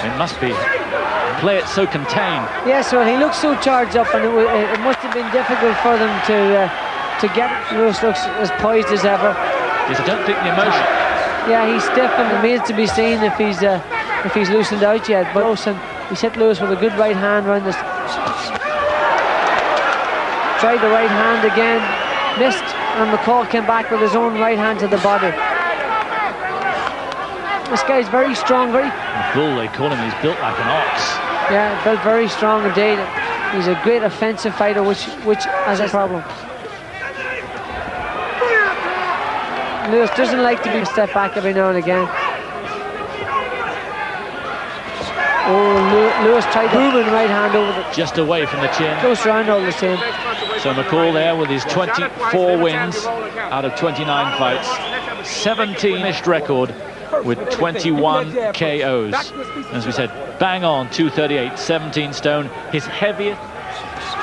It must be. Play it so contained. Yes, well, he looks so charged up, and it must have been difficult for them to get it. Lewis looks as poised as ever. Yes, I don't think the emotion. Yeah, he's stiff, and it remains to be seen if he's loosened out yet. But Olsen, he's hit Lewis with a good right hand around this. Tried the right hand again, missed, and McCall came back with his own right hand to the body. This guy's very strong, very... Bull, they call him, he's built like an ox. Yeah, built very strong indeed. He's a great offensive fighter, which has a problem. Lewis doesn't like to be step back every now and again. Oh, Lewis tried the booming right hand over the... Just away from the chin. Close round all the same. So McCall there with his 24 wins out of 29 fights. 17-ish record with 21 KOs. As we said, bang on, 238, 17 stone. His heaviest...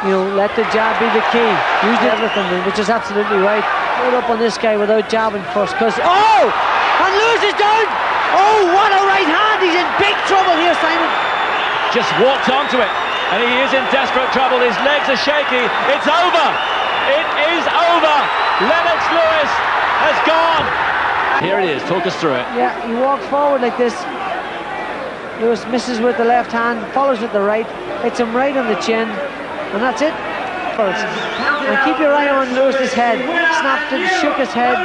You know, let the jab be the key. Use everything, which is absolutely right. Hold up on this guy without jabbing first, because... Oh! And Lewis is down! Oh, what a right hand! He's in big trouble here, Simon. Just walked onto it, and he is in desperate trouble. His legs are shaky. It's over! It is over! Lennox Lewis has gone! Here it is, talk us through it. Yeah, he walks forward like this. Lewis misses with the left hand, follows with the right, hits him right on the chin, and that's it. And keep your eye on Lewis's head. Snapped it, shook his head,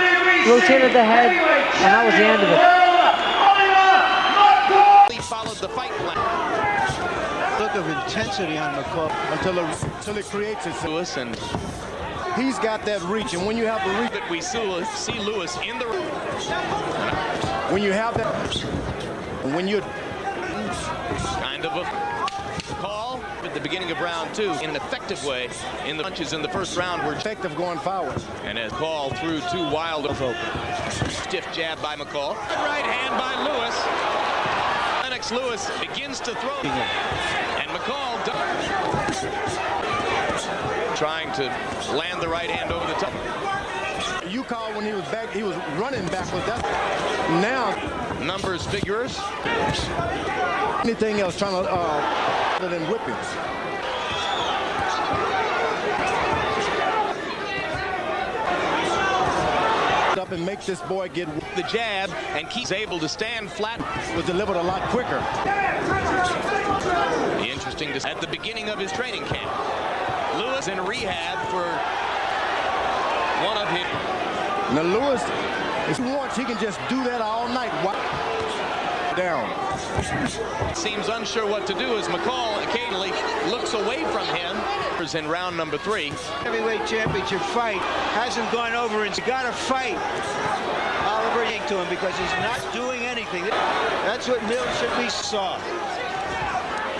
rotated the head, and that was the end of it. He followed the fight plan. Look of intensity on McCall until it creates it. Lewis, and he's got that reach, and when you have the reach, that we see Lewis in the ring. When you have that, when you're kind of a call at the beginning of round two in an effective way. In the punches in the first round were effective going forward. And as call through two wild open. Stiff jab by McCall. Right hand by Lewis. Lennox Lewis begins to throw. And McCall trying to land the right hand over the top. You called when he was back, he was running backwards. Now numbers figures. Anything else trying to other than whippings. Up and make this boy get the jab, and keeps able to stand flat. Was delivered a lot quicker. Interesting to at the beginning of his training camp. Lewis in rehab for one of his. Now Lewis, if he wants, he can just do that all night. Down. Seems unsure what to do as McCall occasionally looks away from him. In round number 3. Heavyweight championship fight hasn't gone over, and you got to fight Oliver to him because he's not doing anything. That's what Mills should be saw.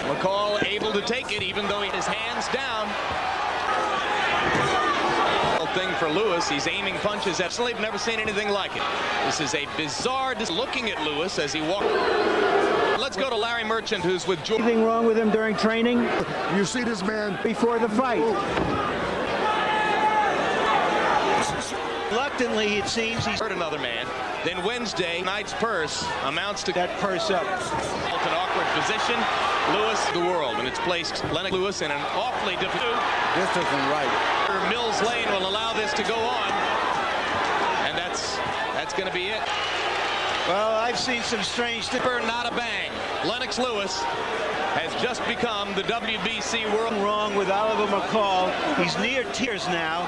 McCall able to take it even though he has his hands down. Thing for Lewis, he's aiming punches. Absolutely never seen anything like it. This is a bizarre looking at Lewis as he walks. Let's go to Larry Merchant, who's with George. Anything wrong with him during training? You see this man before the fight. Reluctantly, it seems he's hurt another man. Then Wednesday night's purse amounts to that purse up. An awkward position. Lewis, the world, and it's placed Lennox Lewis in an awfully difficult. This isn't right. Mills Lane will allow this to go on, and that's going to be it. Well, I've seen some strange stiffer, not a bang. Lennox Lewis has just become the WBC world. Wrong with Oliver McCall. He's near tears now.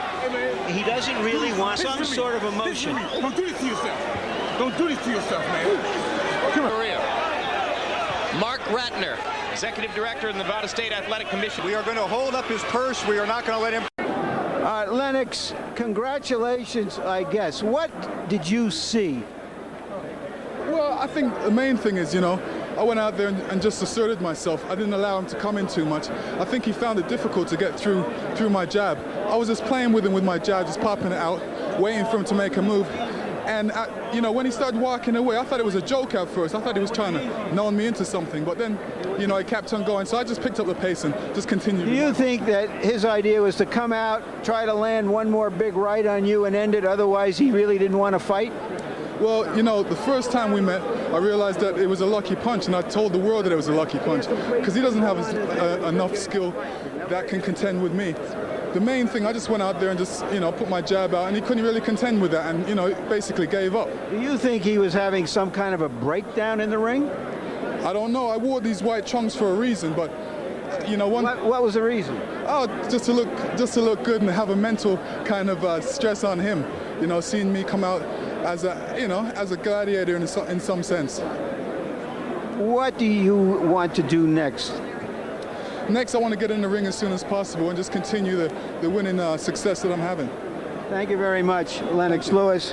He doesn't really want some sort of emotion. Don't do this to yourself. Don't do this to yourself, man. Come on. Mark Ratner, Executive Director of the Nevada State Athletic Commission. We are going to hold up his purse. We are not going to let him. Lennox, congratulations, I guess. What did you see? Well, I think the main thing is, I went out there and just asserted myself. I didn't allow him to come in too much. I think he found it difficult to get through my jab. I was just playing with him with my jab, just popping it out, waiting for him to make a move. And, when he started walking away, I thought it was a joke at first. I thought he was trying to nail me into something. But then, he kept on going. So I just picked up the pace and just continued. Do you think that his idea was to come out, try to land one more big right on you and end it? Otherwise, he really didn't want to fight? Well, the first time we met, I realized that it was a lucky punch, and I told the world that it was a lucky punch because he doesn't have enough skill that can contend with me. The main thing, I just went out there and just, you know, put my jab out, and he couldn't really contend with that, and, you know, basically gave up. Do you think he was having some kind of a breakdown in the ring? I don't know. I wore these white trunks for a reason, but, you know, what was the reason? Oh, just to look good and have a mental kind of stress on him. You know, seeing me come out as a, you know, as a gladiator in some sense. What do you want to do next? Next, I want to get in the ring as soon as possible and just continue the winning success that I'm having. Thank you very much, Lennox Lewis.